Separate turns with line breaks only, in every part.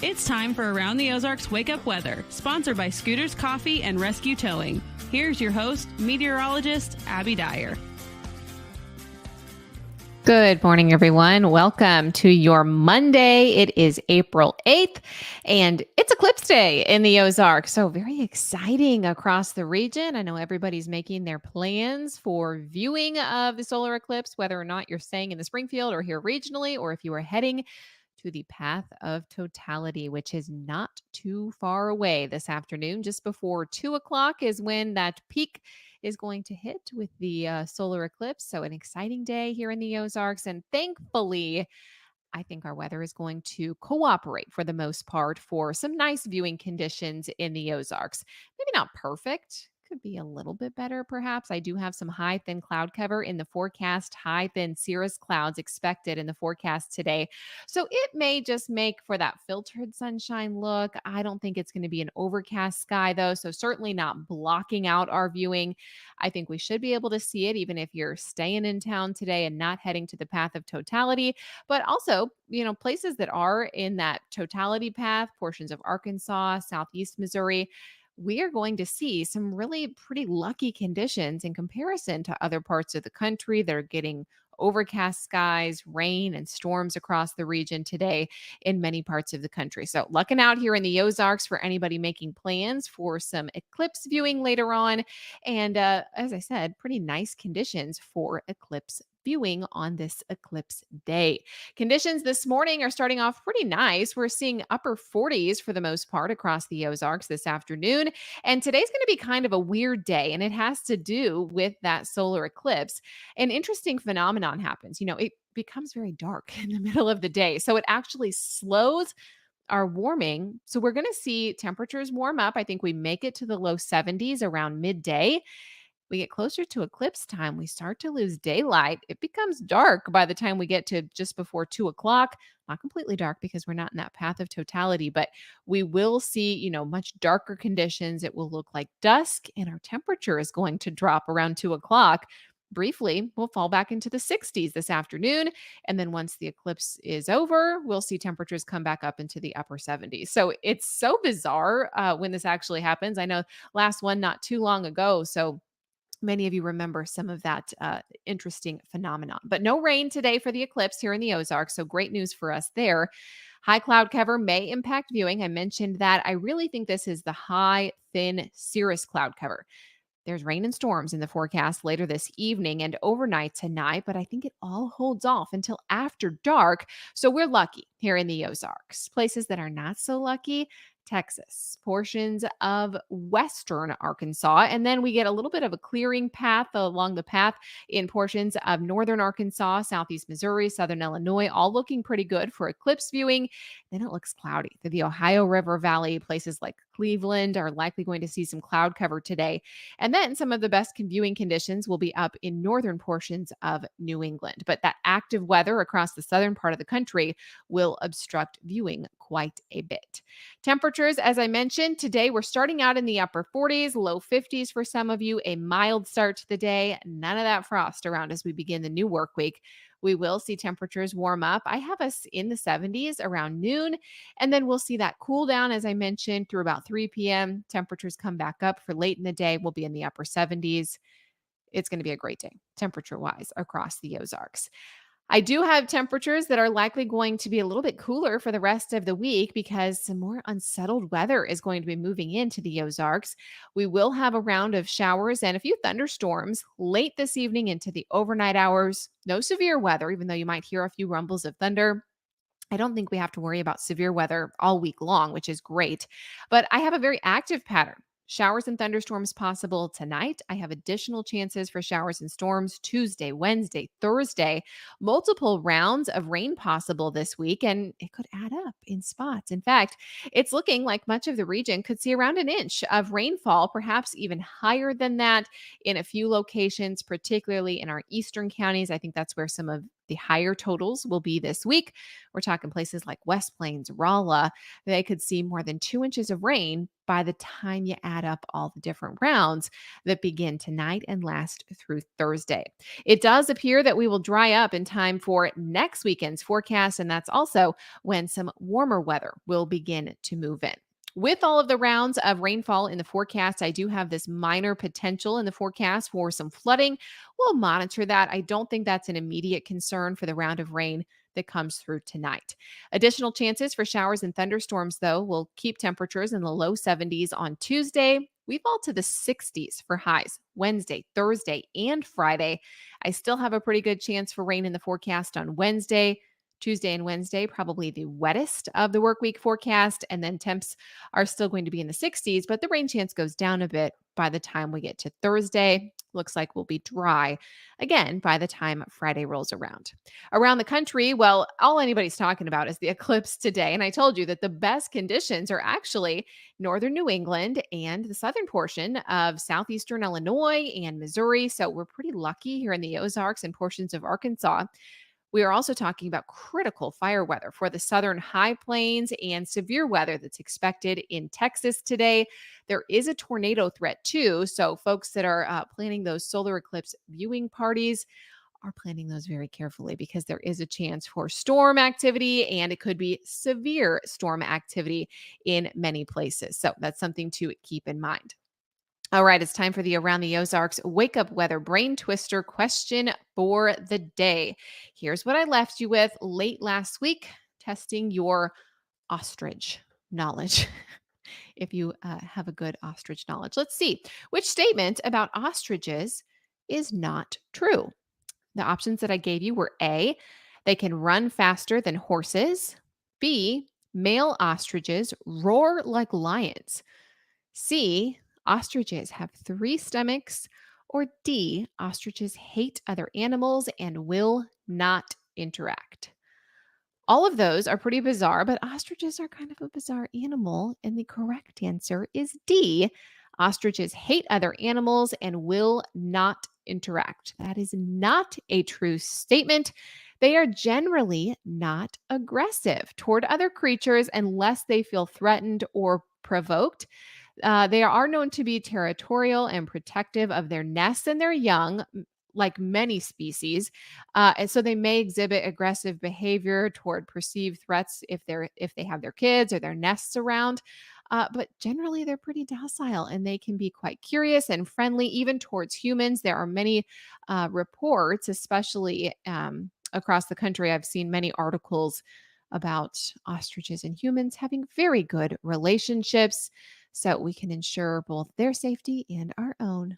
It's time for Around the Ozarks Wake Up Weather, sponsored by Scooters Coffee and Rescue Towing. Here's your host, meteorologist Abby Dyer.
Good morning, everyone. Welcome to your Monday. It is April 8th, and it's Eclipse Day in the Ozarks. So very exciting across the region. I know everybody's making their plans for viewing of the solar eclipse, whether or not you're staying in the Springfield or here regionally, or if you are heading to the path of totality, which is not too far away this afternoon. Just before 2 o'clock is when that peak is going to hit with the solar eclipse. So an exciting day here in the Ozarks. And thankfully, I think our weather is going to cooperate for the most part for some nice viewing conditions in the Ozarks. Maybe not perfect. Could be a little bit better, perhaps. I do have some high, thin cloud cover in the forecast, high, thin cirrus clouds expected in the forecast today. So it may just make for that filtered sunshine look. I don't think it's going to be an overcast sky, though. So certainly not blocking out our viewing. I think we should be able to see it, even if you're staying in town today and not heading to the path of totality. But also, places that are in that totality path, portions of Arkansas, Southeast Missouri, we are going to see some really pretty lucky conditions in comparison to other parts of the country that are getting overcast skies, rain, and storms across the region today in many parts of the country. So looking out here in the Ozarks for anybody making plans for some eclipse viewing later on. And as I said, pretty nice conditions for eclipse viewing on this eclipse day. Conditions this morning are starting off pretty nice. We're seeing upper 40s for the most part across the Ozarks this afternoon. And today's going to be kind of a weird day, and it has to do with that solar eclipse. An interesting phenomenon happens. It becomes very dark in the middle of the day. So it actually slows our warming. So we're going to see temperatures warm up. I think we make it to the low 70s around midday. We get closer to eclipse time, we start to lose daylight. It becomes dark by the time we get to just before 2 o'clock. Not completely dark because we're not in that path of totality, but we will see, much darker conditions. It will look like dusk, and our temperature is going to drop around 2 o'clock. Briefly, we'll fall back into the 60s this afternoon. And then once the eclipse is over, we'll see temperatures come back up into the upper 70s. So it's so bizarre when this actually happens. I know last one not too long ago. So many of you remember some of that interesting phenomenon. But no rain today for the eclipse here in the Ozarks, so great news for us there. High cloud cover may impact viewing. I mentioned that. I really think this is the high, thin cirrus cloud cover. There's rain and storms in the forecast later this evening and overnight tonight, but I think it all holds off until after dark. So we're lucky here in the Ozarks. Places that are not so lucky: Texas, portions of western Arkansas, and then we get a little bit of a clearing path along the path in portions of northern Arkansas, southeast Missouri, southern Illinois, all looking pretty good for eclipse viewing. Then it looks cloudy through the Ohio River Valley. Places like Cleveland are likely going to see some cloud cover today. And then some of the best viewing conditions will be up in northern portions of New England. But that active weather across the southern part of the country will obstruct viewing quite a bit. Temperatures, as I mentioned, today we're starting out in the upper 40s, low 50s for some of you, a mild start to the day. None of that frost around as we begin the new work week. We will see temperatures warm up. I have us in the 70s around noon, and then we'll see that cool down, as I mentioned, through about 3 p.m. Temperatures come back up for late in the day. We'll be in the upper 70s. It's going to be a great day, temperature-wise, across the Ozarks. I do have temperatures that are likely going to be a little bit cooler for the rest of the week because some more unsettled weather is going to be moving into the Ozarks. We will have a round of showers and a few thunderstorms late this evening into the overnight hours. No severe weather, even though you might hear a few rumbles of thunder. I don't think we have to worry about severe weather all week long, which is great. But I have a very active pattern. Showers and thunderstorms possible tonight. I have additional chances for showers and storms Tuesday, Wednesday, Thursday. Multiple rounds of rain possible this week, and it could add up in spots. In fact, it's looking like much of the region could see around an inch of rainfall, perhaps even higher than that in a few locations, particularly in our eastern counties. I think that's where some of The higher totals will be this week. We're talking places like West Plains, Rolla. They could see more than 2 inches of rain by the time you add up all the different rounds that begin tonight and last through Thursday. It does appear that we will dry up in time for next weekend's forecast, and that's also when some warmer weather will begin to move in. With all of the rounds of rainfall in the forecast, I do have this minor potential in the forecast for some flooding. We'll monitor that. I don't think that's an immediate concern for the round of rain that comes through tonight. Additional chances for showers and thunderstorms, though, will keep temperatures in the low 70s on Tuesday. We fall to the 60s for highs Wednesday, Thursday, and Friday. I still have a pretty good chance for rain in the forecast on Wednesday. Tuesday and Wednesday, probably the wettest of the work week forecast. And then temps are still going to be in the 60s, but the rain chance goes down a bit by the time we get to Thursday. Looks like we'll be dry again by the time Friday rolls around. Around the country, well, all anybody's talking about is the eclipse today. And I told you that the best conditions are actually northern New England and the southern portion of southeastern Illinois and Missouri. So we're pretty lucky here in the Ozarks and portions of Arkansas. We are also talking about critical fire weather for the southern high plains and severe weather that's expected in Texas today. There is a tornado threat too. So, folks that are planning those solar eclipse viewing parties are planning those very carefully because there is a chance for storm activity and it could be severe storm activity in many places. So, that's something to keep in mind. All right, it's time for the Around the Ozarks Wake Up Weather Brain Twister question for the day. Here's what I left you with late last week, testing your ostrich knowledge. If you have a good ostrich knowledge, let's see. Which statement about ostriches is not true? The options that I gave you were A, they can run faster than horses. B, male ostriches roar like lions. C, ostriches have 3 stomachs. Or D, ostriches hate other animals and will not interact. All of those are pretty bizarre, but ostriches are kind of a bizarre animal. And the correct answer is D, ostriches hate other animals and will not interact. That is not a true statement. They are generally not aggressive toward other creatures unless they feel threatened or provoked. They are known to be territorial and protective of their nests and their young, like many species. And so they may exhibit aggressive behavior toward perceived threats if they have their kids or their nests around. But generally, they're pretty docile and they can be quite curious and friendly, even towards humans. There are many reports, especially across the country. I've seen many articles about ostriches and humans having very good relationships. So we can ensure both their safety and our own.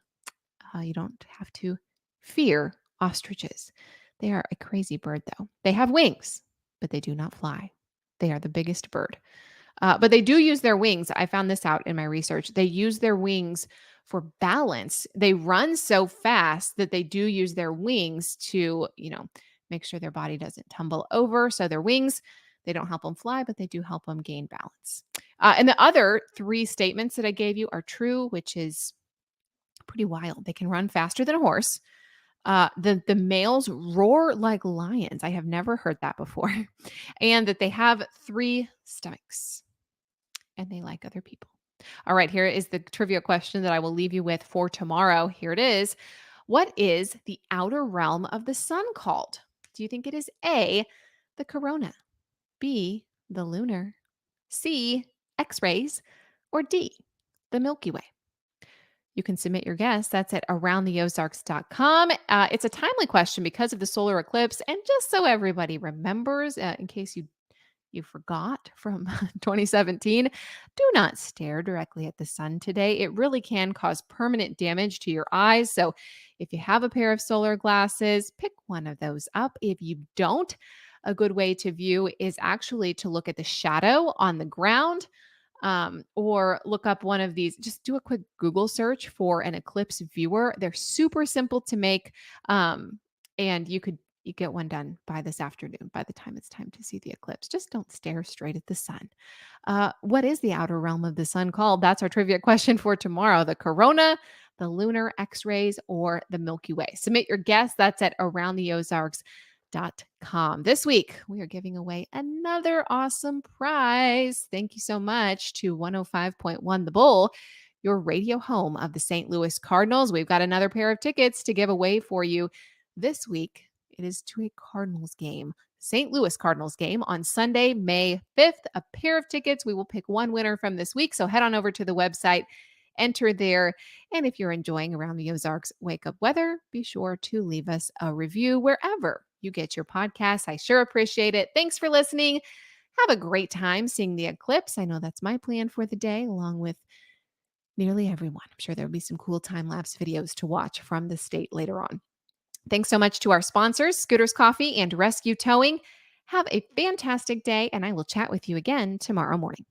You don't have to fear ostriches. They are a crazy bird, though. They have wings, but they do not fly. They are the biggest bird. But they do use their wings. I found this out in my research. They use their wings for balance. They run so fast that they do use their wings to, make sure their body doesn't tumble over. So their wings, they don't help them fly, but they do help them gain balance. And the other 3 statements that I gave you are true, which is pretty wild. They can run faster than a horse. The males roar like lions. I have never heard that before. And that they have 3 stomachs and they like other people. All right, here is the trivia question that I will leave you with for tomorrow. Here it is. What is the outer realm of the sun called? Do you think it is A, the corona, B, the lunar, C, X-rays, or D, the Milky Way? You can submit your guess. That's at aroundtheozarks.com. It's a timely question because of the solar eclipse. And just so everybody remembers, in case you forgot from 2017, do not stare directly at the sun today. It really can cause permanent damage to your eyes. So if you have a pair of solar glasses, pick one of those up. If you don't, a good way to view is actually to look at the shadow on the ground. Or look up one of these. Just do a quick Google search for an eclipse viewer. They're super simple to make. And you get one done by this afternoon by the time it's time to see the eclipse. Just don't stare straight at the sun. What is the outer realm of the sun called? That's our trivia question for tomorrow. The corona, the lunar, X-rays, or the Milky Way. Submit your guess. That's at aroundtheozarks.com. eclipse.com. This week, we are giving away another awesome prize. Thank you so much to 105.1 The Bull, your radio home of the St. Louis Cardinals. We've got another pair of tickets to give away for you this week. It is to a Cardinals game, St. Louis Cardinals game on Sunday, May 5th. A pair of tickets. We will pick one winner from this week. So head on over to the website, enter there. And if you're enjoying Around the Ozarks Wake Up Weather, be sure to leave us a review wherever you get your podcasts. I sure appreciate it. Thanks for listening. Have a great time seeing the eclipse. I know that's my plan for the day, along with nearly everyone. I'm sure there'll be some cool time-lapse videos to watch from the state later on. Thanks so much to our sponsors, Scooters Coffee and Rescue Towing. Have a fantastic day, and I will chat with you again tomorrow morning.